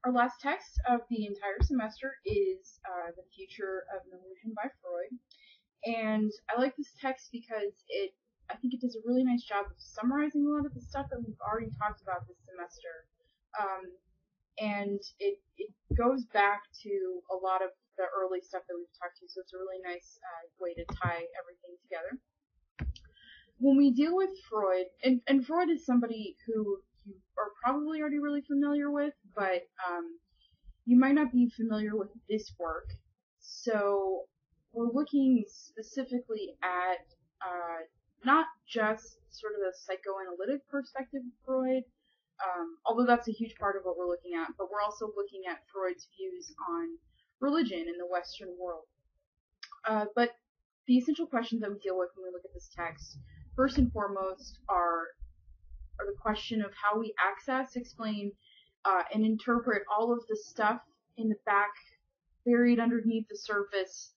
Our last text of the entire semester is The Future of an Illusion by Freud. And I like this text because I think it does a really nice job of summarizing a lot of the stuff that we've already talked about this semester. And it goes back to a lot of the early stuff that we've talked to, so it's a really nice way to tie everything together. When we deal with Freud, and Freud is somebody who you are probably already really familiar with, but you might not be familiar with this work. So we're looking specifically at not just sort of the psychoanalytic perspective of Freud, although that's a huge part of what we're looking at, but we're also looking at Freud's views on religion in the Western world. But the essential questions that we deal with when we look at this text, first and foremost, are the question of how we access, explain, and interpret all of the stuff in the back, buried underneath the surface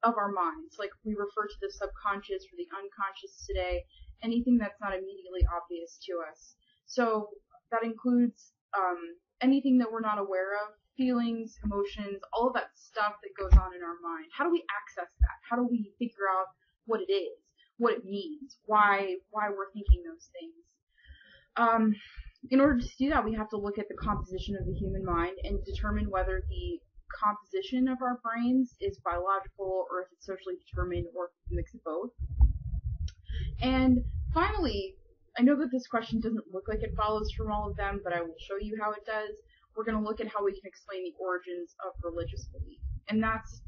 of our minds. Like we refer to the subconscious or the unconscious today, anything that's not immediately obvious to us. So that includes anything that we're not aware of, feelings, emotions, all of that stuff that goes on in our mind. How do we access that? How do we figure out what it is, what it means, why we're thinking those things? In order to do that, we have to look at the composition of the human mind and determine whether the composition of our brains is biological or if it's socially determined or if it's a mix of both. And finally, I know that this question doesn't look like it follows from all of them, but I will show you how it does. We're going to look at how we can explain the origins of religious belief. And that's,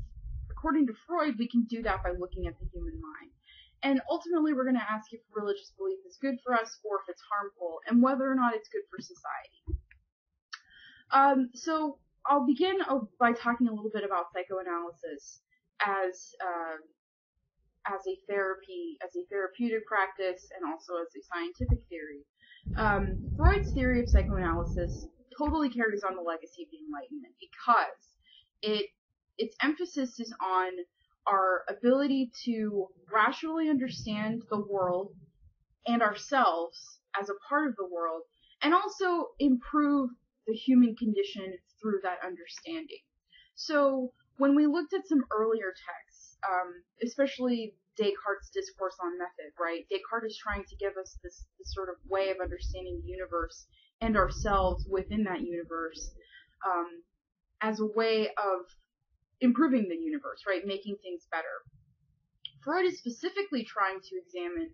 according to Freud, we can do that by looking at the human mind. And ultimately, we're going to ask if religious belief is good for us or if it's harmful, and whether or not it's good for society. So I'll begin by talking a little bit about psychoanalysis as a therapy, as a therapeutic practice, and also as a scientific theory. Freud's theory of psychoanalysis totally carries on the legacy of the Enlightenment because its emphasis is on our ability to rationally understand the world and ourselves as a part of the world, and also improve the human condition through that understanding. So when we looked at some earlier texts, especially Descartes' Discourse on Method, right? Descartes is trying to give us this sort of way of understanding the universe and ourselves within that universe as a way of improving the universe, right? Making things better. Freud is specifically trying to examine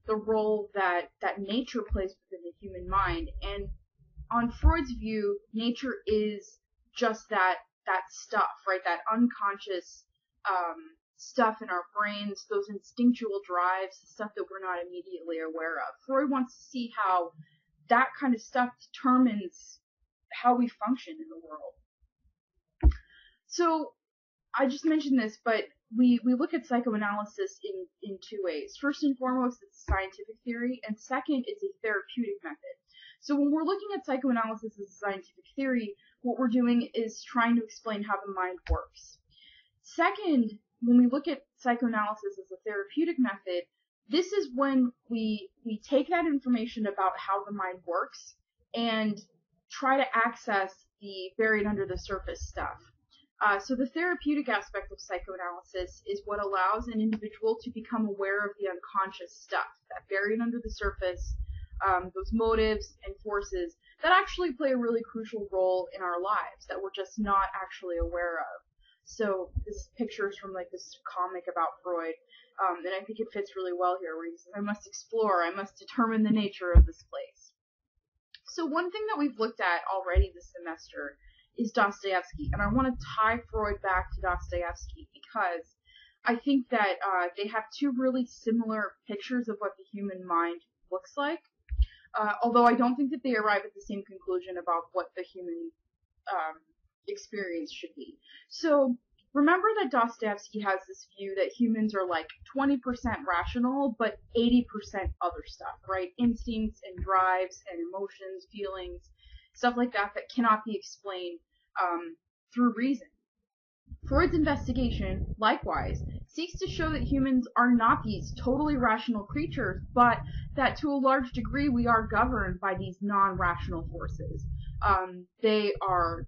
the role that nature plays within the human mind. And on Freud's view, nature is just that stuff, right? That unconscious stuff in our brains, those instinctual drives, the stuff that we're not immediately aware of. Freud wants to see how that kind of stuff determines how we function in the world. So I just mentioned this, but we look at psychoanalysis in two ways. First and foremost, it's a scientific theory, and second, it's a therapeutic method. So when we're looking at psychoanalysis as a scientific theory, what we're doing is trying to explain how the mind works. Second, when we look at psychoanalysis as a therapeutic method, this is when we take that information about how the mind works and try to access the buried under the surface stuff. So the therapeutic aspect of psychoanalysis is what allows an individual to become aware of the unconscious stuff, that buried under the surface, those motives and forces that actually play a really crucial role in our lives that we're just not actually aware of. So this picture is from like this comic about Freud, and I think it fits really well here, where he says, I must explore, I must determine the nature of this place. So one thing that we've looked at already this semester is Dostoevsky, and I want to tie Freud back to Dostoevsky because I think that they have two really similar pictures of what the human mind looks like, although I don't think that they arrive at the same conclusion about what the human experience should be. So remember that Dostoevsky has this view that humans are like 20% rational, but 80% other stuff, right? Instincts and drives and emotions, feelings, stuff like that cannot be explained through reason. Freud's investigation, likewise, seeks to show that humans are not these totally rational creatures, but that to a large degree we are governed by these non-rational forces. They are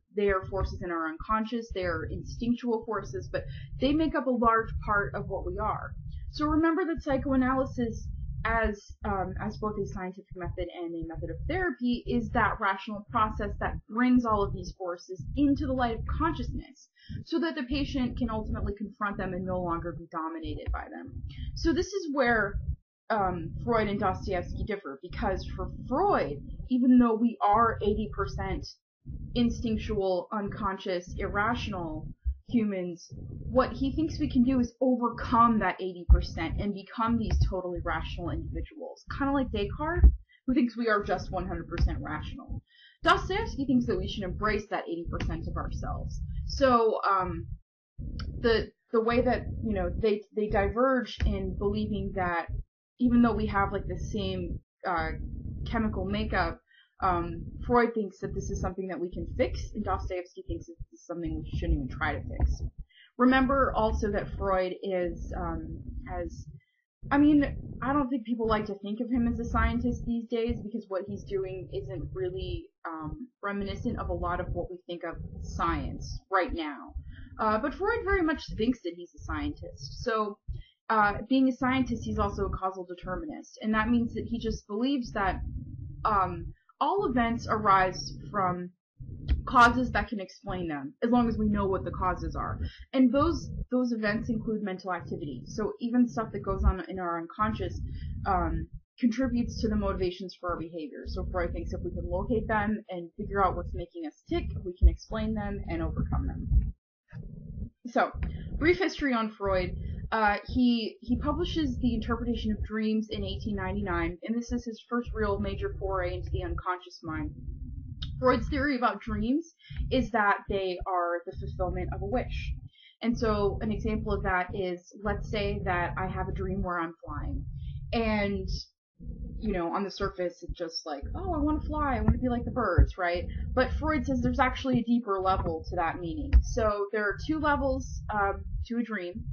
forces in our unconscious. They are instinctual forces, but they make up a large part of what we are. So remember that psychoanalysis, as both a scientific method and a method of therapy, is that rational process that brings all of these forces into the light of consciousness, so that the patient can ultimately confront them and no longer be dominated by them. So this is where Freud and Dostoevsky differ, because for Freud, even though we are 80% instinctual, unconscious, irrational humans, what he thinks we can do is overcome that 80% and become these totally rational individuals. Kind of like Descartes, who thinks we are just 100% rational. Dostoevsky thinks that we should embrace that 80% of ourselves. So the way that, you know, they diverge in believing that even though we have like the same chemical makeup, Freud thinks that this is something that we can fix, and Dostoevsky thinks that this is something we shouldn't even try to fix. Remember also that Freud is, I don't think people like to think of him as a scientist these days, because what he's doing isn't really reminiscent of a lot of what we think of science right now. But Freud very much thinks that he's a scientist. So being a scientist, he's also a causal determinist, and that means that he just believes that all events arise from causes that can explain them, as long as we know what the causes are. And those events include mental activity. So even stuff that goes on in our unconscious contributes to the motivations for our behavior. So Freud thinks if we can locate them and figure out what's making us tick, we can explain them and overcome them. So, brief history on Freud. He publishes The Interpretation of Dreams in 1899, and this is his first real major foray into the unconscious mind. Freud's theory about dreams is that they are the fulfillment of a wish. And so an example of that is, let's say that I have a dream where I'm flying, and you know, on the surface, it's just like, oh, I want to fly, I want to be like the birds, right? But Freud says there's actually a deeper level to that meaning. So there are two levels to a dream.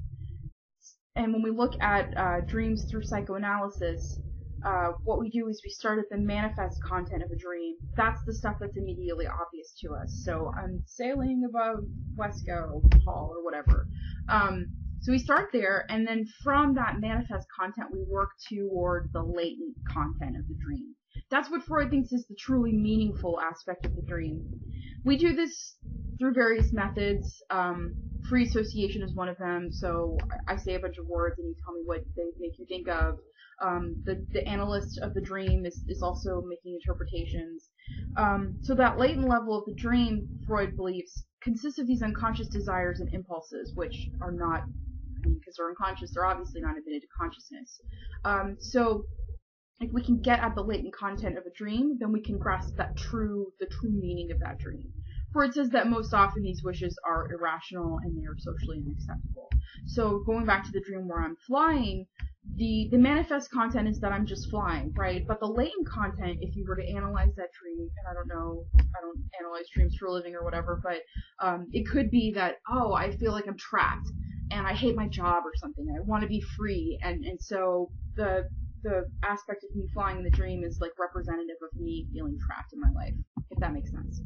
And when we look at dreams through psychoanalysis, what we do is we start at the manifest content of a dream. That's the stuff that's immediately obvious to us. So I'm sailing above Wesco Hall or whatever. So we start there, and then from that manifest content, we work toward the latent content of the dream. That's what Freud thinks is the truly meaningful aspect of the dream. We do this through various methods. Free association is one of them. So I say a bunch of words, and you tell me what they make you think of. The analyst of the dream is also making interpretations. So that latent level of the dream, Freud believes, consists of these unconscious desires and impulses, which are not, because they're unconscious, they're obviously not admitted to consciousness. So if we can get at the latent content of a dream, then we can grasp the true meaning of that dream. Freud says that most often these wishes are irrational and they are socially unacceptable. So going back to the dream where I'm flying, the manifest content is that I'm just flying, right? But the latent content, if you were to analyze that dream, and I don't analyze dreams for a living or whatever, but it could be that, oh, I feel like I'm trapped and I hate my job or something. I want to be free, and so the aspect of me flying in the dream is like representative of me feeling trapped in my life, if that makes sense.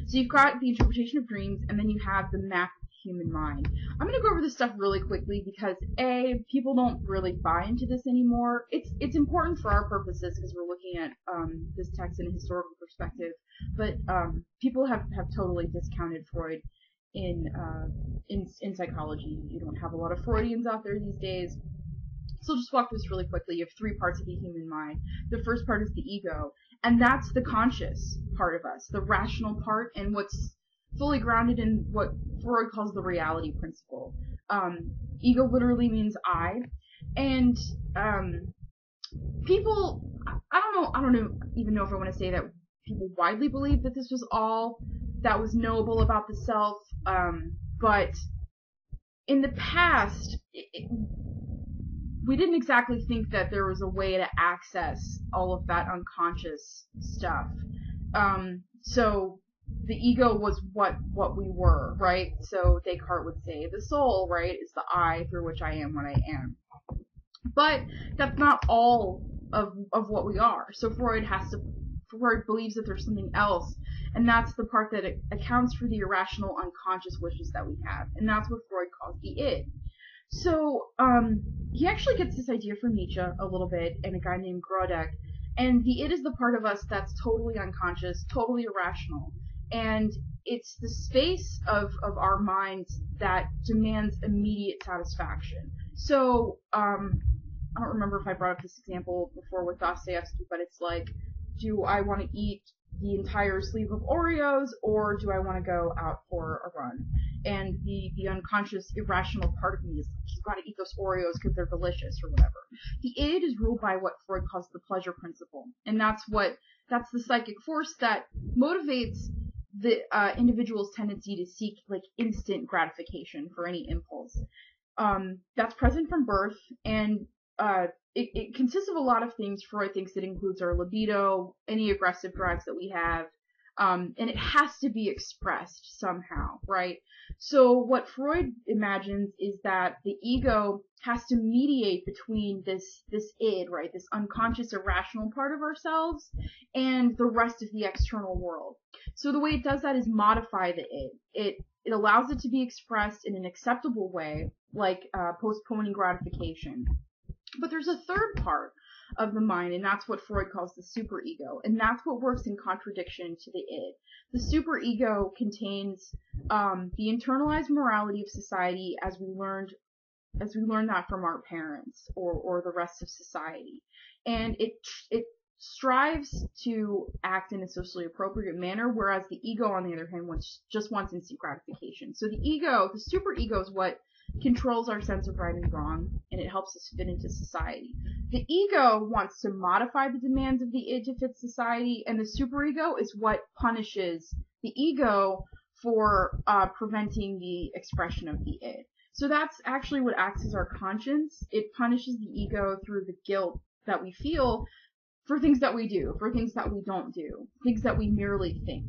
So you've got the interpretation of dreams, and then you have the map of the human mind. I'm going to go over this stuff really quickly because people don't really buy into this anymore. It's important for our purposes because we're looking at this text in a historical perspective, but people have totally discounted Freud in psychology. You don't have a lot of Freudians out there these days. So I'll just walk through this really quickly. You have three parts of the human mind. The first part is the ego, and that's the conscious part of us, the rational part, and what's fully grounded in what Freud calls the reality principle. Ego literally means I, and people, I don't even know if I want to say that people widely believe that this was all that was knowable about the self, but in the past, we didn't exactly think that there was a way to access all of that unconscious stuff. So the ego was what we were, right? So Descartes would say the soul, right, is the I through which I am what I am. But that's not all of what we are. So Freud Freud believes that there's something else, and that's the part that accounts for the irrational unconscious wishes that we have, and that's what Freud calls the id. So, he actually gets this idea from Nietzsche a little bit, and a guy named Grodek, and the id is the part of us that's totally unconscious, totally irrational, and it's the space of our minds that demands immediate satisfaction. So, I don't remember if I brought up this example before with Dostoevsky, but it's like, do I want to eat the entire sleeve of Oreos, or do I want to go out for a run? And the unconscious, irrational part of me is, you've got to eat those Oreos because they're delicious, or whatever. The id is ruled by what Freud calls the pleasure principle, and that's the psychic force that motivates the individual's tendency to seek like instant gratification for any impulse. That's present from birth, and it consists of a lot of things. Freud thinks it includes our libido, any aggressive drives that we have, and it has to be expressed somehow, right? So what Freud imagines is that the ego has to mediate between this id, right, this unconscious, irrational part of ourselves, and the rest of the external world. So the way it does that is modify the id. It allows it to be expressed in an acceptable way, like postponing gratification. But there's a third part of the mind, and that's what Freud calls the superego, and that's what works in contradiction to the id. The superego contains the internalized morality of society as we learned that from our parents or the rest of society, and it strives to act in a socially appropriate manner, whereas the ego, on the other hand, just wants instant gratification. So the superego is what controls our sense of right and wrong, and it helps us fit into society. The ego wants to modify the demands of the id to fit society, and the superego is what punishes the ego for preventing the expression of the id. So that's actually what acts as our conscience. It punishes the ego through the guilt that we feel for things that we do, for things that we don't do, things that we merely think.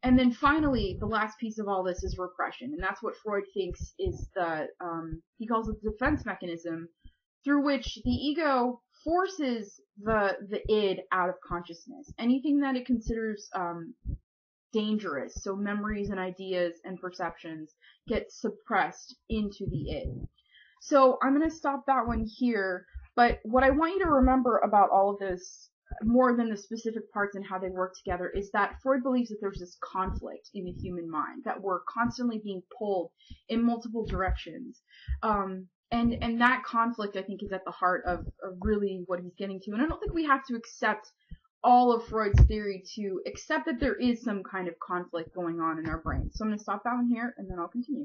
And then finally, the last piece of all this is repression, and that's what Freud thinks is he calls it the defense mechanism, through which the ego forces the id out of consciousness. Anything that it considers dangerous, so memories and ideas and perceptions, get suppressed into the id. So I'm going to stop that one here, but what I want you to remember about all of this, more than the specific parts and how they work together, is that Freud believes that there's this conflict in the human mind, that we're constantly being pulled in multiple directions. And that conflict, I think, is at the heart of really what he's getting to. And I don't think we have to accept all of Freud's theory to accept that there is some kind of conflict going on in our brains. So I'm going to stop that one here, and then I'll continue.